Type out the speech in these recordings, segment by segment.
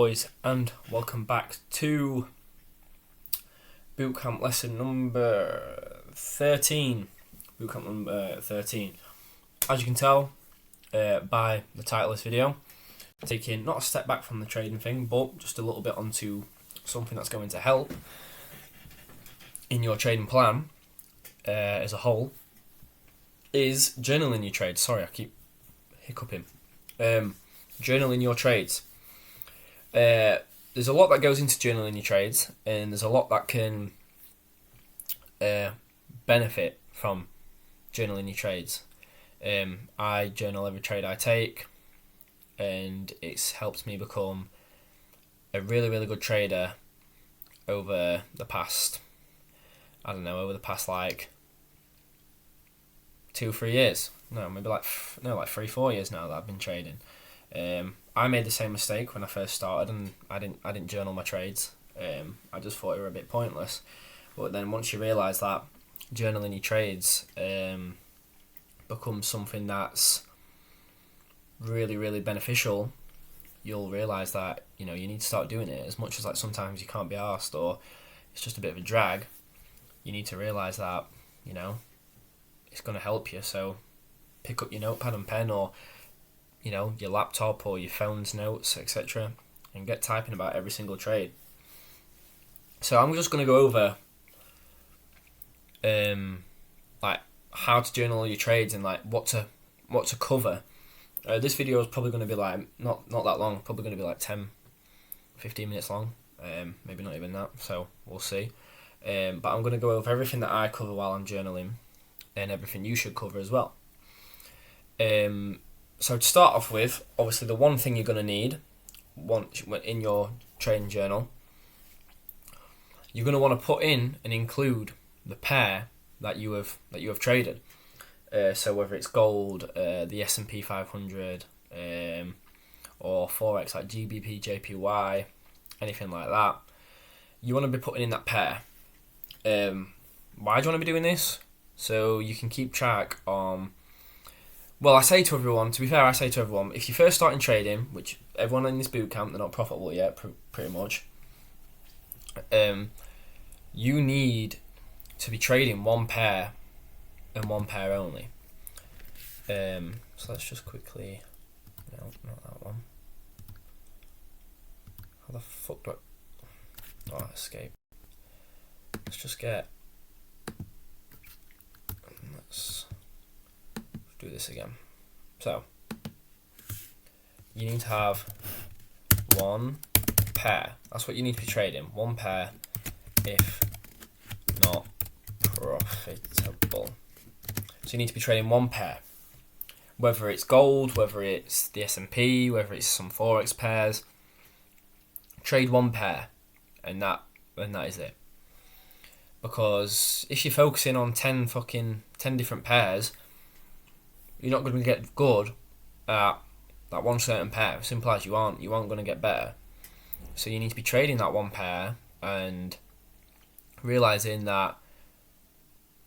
Boys, and welcome back to Bootcamp lesson number 13. Bootcamp number 13. As you can tell by the title of this video, taking not a step back from the trading thing, but just a little bit onto something that's going to help in your trading plan as a whole, is journaling your trades. Sorry, I keep hiccuping. Journaling your trades. There's a lot that goes into journaling your trades, and there's a lot that can benefit from journaling your trades. I journal every trade I take, and it's helped me become a really good trader over the past, like 2-3 years. No, maybe like 3-4 years now that I've been trading. I made the same mistake when I first started, and I didn't journal my trades. I just thought it were a bit pointless. But then once you realise that journaling your trades becomes something that's really beneficial, you'll realise that you need to start doing it. As much as like sometimes you can't be arsed or it's just a bit of a drag, you need to realise that it's going to help you. So pick up your notepad and pen, or your laptop or your phone's notes, etc., and get typing about every single trade. So I'm just going to go over like how to journal your trades and like what to cover. This video is probably going to be like not that long, probably going to be like 10-15 minutes long, maybe not even that, so we'll see. But I'm going to go over everything that I cover while I'm journaling and everything you should cover as well. So to start off with, obviously the one thing you're going to need in your trading journal, you're going to want to put in and include the pair that you have traded. So whether it's gold, the S&P 500, or forex like GBP, JPY, anything like that, you want to be putting in that pair. Why do you want to be doing this? So you can keep track on. Well, I say to everyone, if you're first starting trading, which everyone in this bootcamp, they're not profitable yet, pretty much, you need to be trading one pair and one pair only. So let's just quickly, no, not that one. How the fuck do I, escape. Let's just let's do this again. So you need to have one pair. That's what you need to be trading. One pair, if not profitable. So you need to be trading one pair. Whether it's gold, whether it's the S&P, whether it's some forex pairs, trade one pair, and that is it. Because if you're focusing on 10 different pairs, you're not going to get good at that one certain pair. Simple as you aren't going to get better. So you need to be trading that one pair and realizing that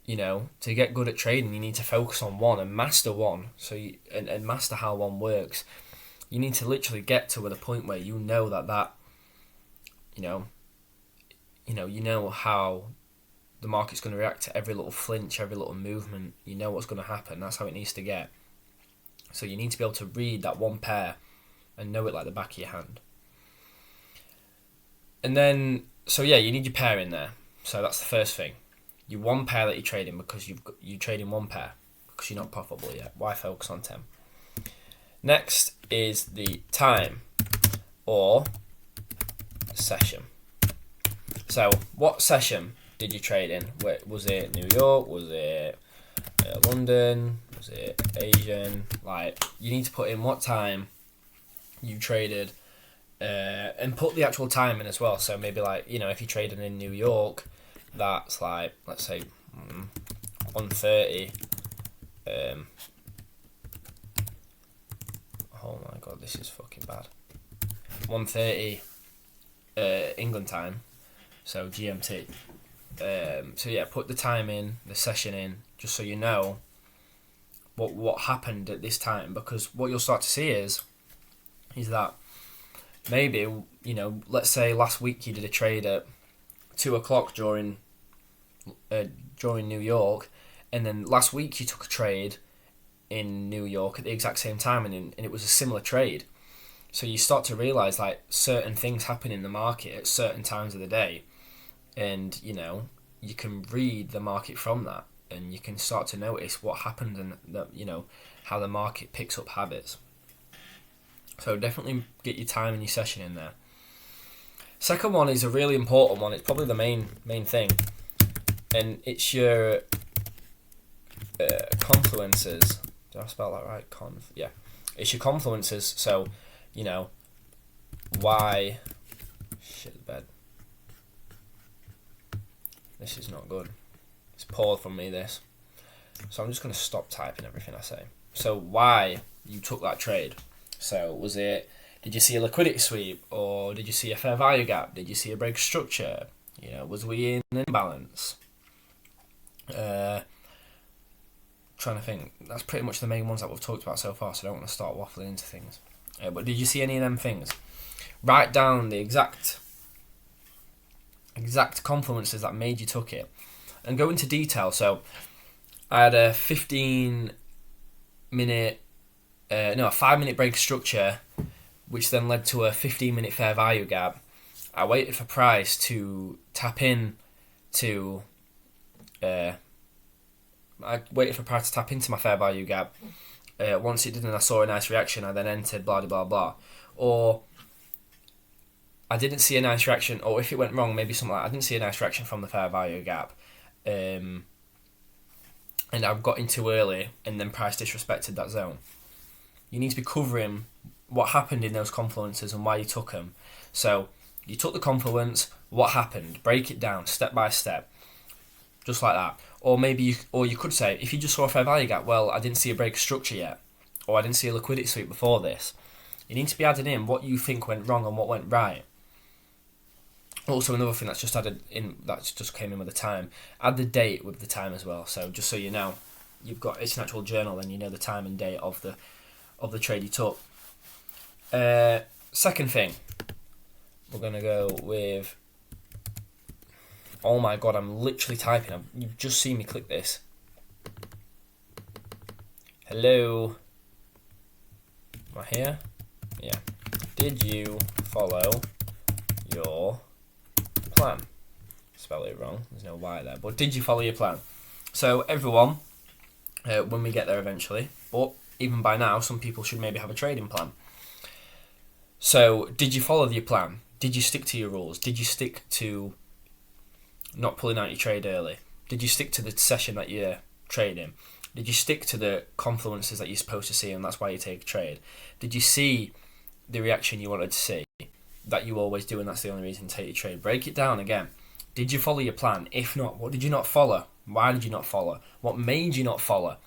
to get good at trading, you need to focus on one and master one. So and master how one works. You need to literally get to the point where you know how the market's going to react to every little flinch, every little movement. You know what's going to happen. That's how it needs to get. So you need to be able to read that one pair and know it like the back of your hand. And then, you need your pair in there. So that's the first thing. Your one pair that you're trading, because you're trading one pair because you're not profitable yet. Why focus on 10? Next is the time or session. So what session did you trade in? Was it New York? Was it London? Was it Asian? Like, you need to put in what time you traded, and put the actual time in as well. So maybe if you traded in New York, that's like, let's say 1:30. Oh my god, this is fucking bad. 1:30 England time, so GMT. Put the time in, the session in, just so you know what happened at this time, because what you'll start to see is that maybe, let's say last week you did a trade at 2 o'clock during New York, and then last week you took a trade in New York at the exact same time, and it was a similar trade. So you start to realise like certain things happen in the market at certain times of the day, and you can read the market from that, and you can start to notice what happened and how the market picks up habits. So definitely get your time and your session in there. Second one is a really important one. It's probably the main thing, and it's your confluences. Did I spell that right? Yeah. It's your confluences. So, why... Shit the bed. This is not good. It's poor from me, this. So I'm just going to stop typing everything I say. So why you took that trade. So was it... Did you see a liquidity sweep, or did you see a fair value gap? Did you see a break of structure? Was we in an imbalance? Trying to think. That's pretty much the main ones that we've talked about so far, so I don't want to start waffling into things. But did you see any of them things? Write down the exact confluences that made you took it, and go into detail. So I had a 5-minute break of structure, which then led to a 15-minute fair value gap. I waited for price to tap in to... I waited for price to tap into my fair value gap. Once it did and I saw a nice reaction, I then entered, blah, blah, blah. Or I didn't see a nice reaction, or if it went wrong, maybe something like I didn't see a nice reaction from the fair value gap. And I got in too early, and then price disrespected that zone. You need to be covering what happened in those confluences and why you took them. So you took the confluence, what happened, break it down step by step, just like that. Or maybe you could say, if you just saw a fair value gap, well, I didn't see a break of structure yet, or I didn't see a liquidity sweep before this. You need to be adding in what you think went wrong and what went right. Also, another thing that's just added in, that just came in with the time, add the date with the time as well. So just so you know, it's an actual journal, and you know the time and date of the trade you took. Second thing, we're gonna go with. Oh my god, I'm literally typing. You've just seen me click this. Hello. Am I here? Yeah. Did you follow your plan? Spell it wrong. There's no Y there. But did you follow your plan? So everyone, when we get there eventually, but even by now, some people should maybe have a trading plan. So did you follow your plan? Did you stick to your rules? Did you stick to not pulling out your trade early? Did you stick to the session that you're trading? Did you stick to the confluences that you're supposed to see, and that's why you take a trade? Did you see the reaction you wanted to see, that you always do, and that's the only reason to take your trade? Break it down again. Did you follow your plan? If not, what did you not follow? Why did you not follow? What made you not follow?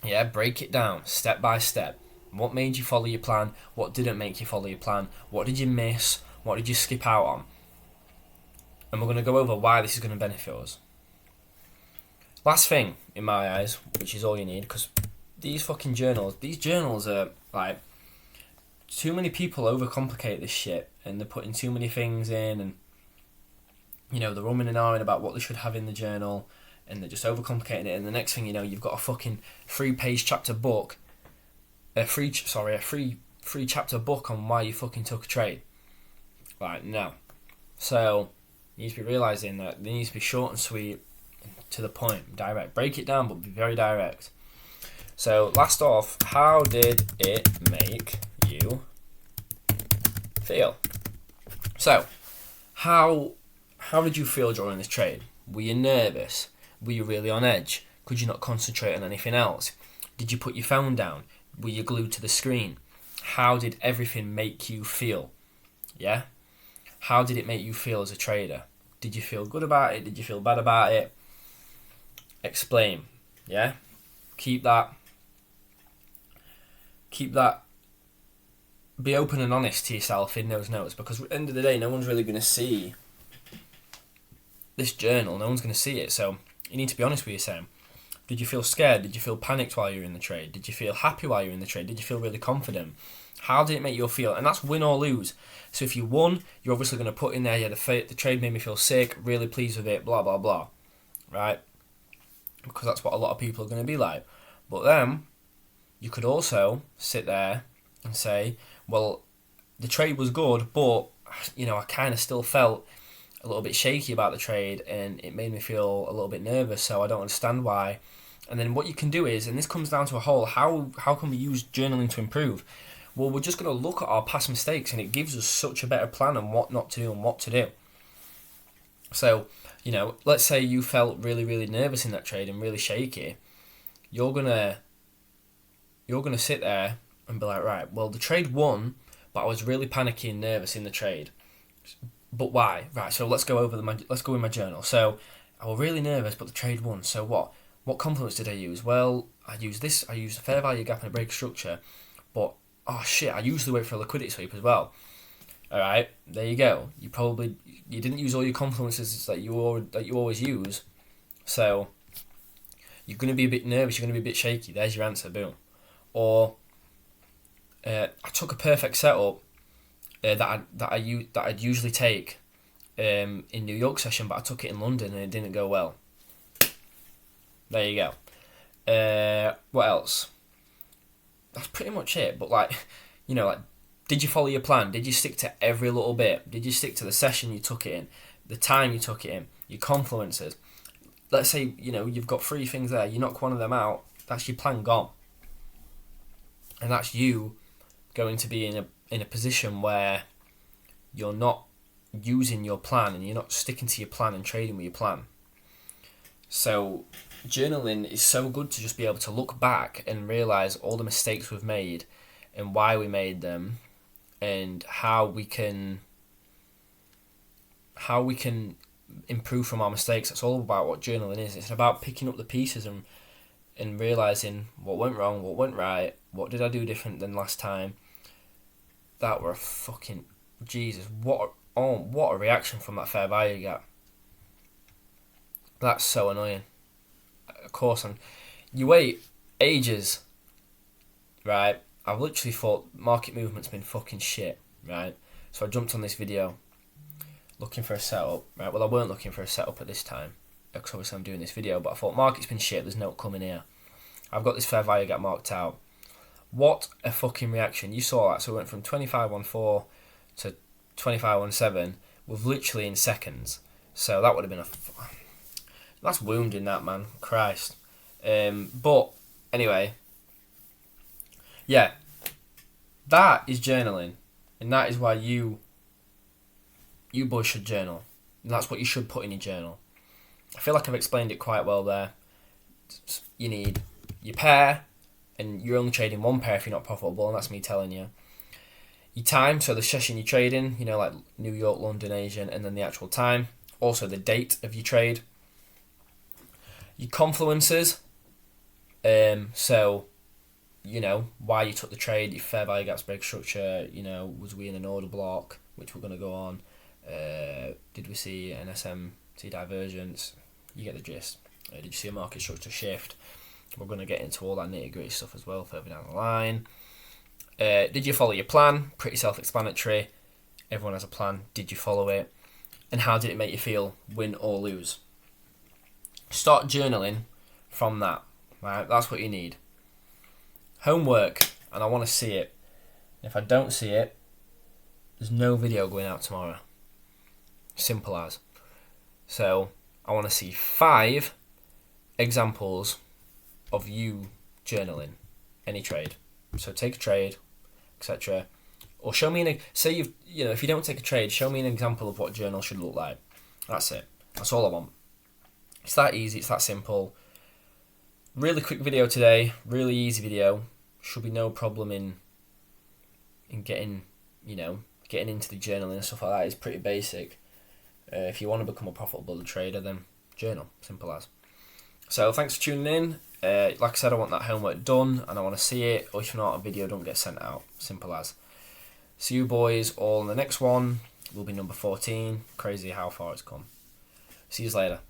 Yeah, break it down step by step. What made you follow your plan? What didn't make you follow your plan? What did you miss? What did you skip out on? And we're going to go over why this is going to benefit us. Last thing, in my eyes, which is all you need, because these journals are like, too many people overcomplicate this shit, and they're putting too many things in, and they're umming and ahhing about what they should have in the journal, and they're just overcomplicating it, and the next thing you know, you've got a fucking 3-page chapter book, a free chapter book on why you fucking took a trade. Like, no. So you need to be realising that they need to be short and sweet, to the point, direct. Break it down, but be very direct. So last off, how did it make you feel? So how did you feel during this trade? Were you nervous? Were you really on edge? Could you not concentrate on anything else? Did you put your phone down? Were you glued to the screen? How did everything make you feel? Yeah? How did it make you feel as a trader? Did you feel good about it? Did you feel bad about it? Explain. Yeah? Keep that. Be open and honest to yourself in those notes, because at the end of the day, no one's really going to see this journal. No one's going to see it. So you need to be honest with yourself. Did you feel scared? Did you feel panicked while you were in the trade? Did you feel happy while you were in the trade? Did you feel really confident? How did it make you feel? And that's win or lose. So if you won, you're obviously going to put in there, yeah, the trade made me feel sick, really pleased with it, blah, blah, blah. Right? Because that's what a lot of people are going to be like. But then, you could also sit there and say, well, the trade was good, but, I kind of still felt a little bit shaky about the trade, and it made me feel a little bit nervous, so I don't understand why. And then what you can do is, and this comes down to a whole, how can we use journaling to improve? Well, we're just going to look at our past mistakes, and it gives us such a better plan on what not to do and what to do. So, let's say you felt really, really nervous in that trade and really shaky. You're gonna sit there and be like, right, well, the trade won, but I was really panicky and nervous in the trade. But why? Right, so let's go in my journal. So I was really nervous, but the trade won. So what? What confluence did I use? Well, I used a fair value gap and a break structure, but oh shit, I usually wait for a liquidity sweep as well. All right, there you go. You didn't use all your confluences that you always use, so you're going to be a bit nervous. You're going to be a bit shaky. There's your answer. Boom. Or I took a perfect setup that I'd usually take in New York session, but I took it in London and it didn't go well. There you go. What else? That's pretty much it. But did you follow your plan? Did you stick to every little bit? Did you stick to the session you took it in, the time you took it in, your confluences? Let's say you've got 3 things there. You knock one of them out. That's your plan gone, and that's you going to be in a position where you're not using your plan and you're not sticking to your plan and trading with your plan. So journaling is so good to just be able to look back and realize all the mistakes we've made and why we made them and how we can improve from our mistakes. That's all about what journaling is. It's about picking up the pieces and realizing what went wrong, what went right, what did I do different than last time. That were a fucking Jesus. What a reaction from that fair value gap. That's so annoying. Of course, you wait ages, right? I've literally thought market movement's been fucking shit, right? So I jumped on this video looking for a setup, right? Well, I weren't looking for a setup at this time because obviously I'm doing this video, but I thought market's been shit, there's no coming here. I've got this fair value gap marked out. What a fucking reaction. You saw that. So it went from 25.14 to 25.17 with literally in seconds. So that would have been that's wounding, that, man. Christ. But anyway, yeah, that is journaling, and that is why you boys should journal, and that's what you should put in your journal. I feel like I've explained it quite well there. You need your pair, and you're only trading one pair if you're not profitable, and that's me telling you. Your time, so the session you trade in, like New York, London, Asian, and then the actual time. Also the date of your trade. Your confluences, so why you took the trade, your fair value gaps, break structure, was we in an order block, which we're going to go on, did we see an SMT divergence, you get the gist. Did you see a market structure shift? We're going to get into all that nitty gritty stuff as well further down the line. Did you follow your plan? Pretty self-explanatory. Everyone has a plan. Did you follow it? And how did it make you feel, win or lose? Start journaling from that, right? That's what you need. Homework, and I want to see it. If I don't see it, there's no video going out tomorrow. Simple as. So, I want to see 5 examples of you journaling any trade. So take a trade, etc. Or show me say if you don't take a trade, show me an example of what journal should look like. That's it. That's all I want. It's that easy, it's that simple. Really quick video today, really easy video. Should be no problem in getting into the journaling and stuff like that. It's pretty basic. If you want to become a profitable trader, then journal, simple as. So thanks for tuning in. Like I said, I want that homework done and I want to see it, or if not, a video don't get sent out, simple as. See you boys all in the next one. Will be number 14. Crazy how far it's come. See you later.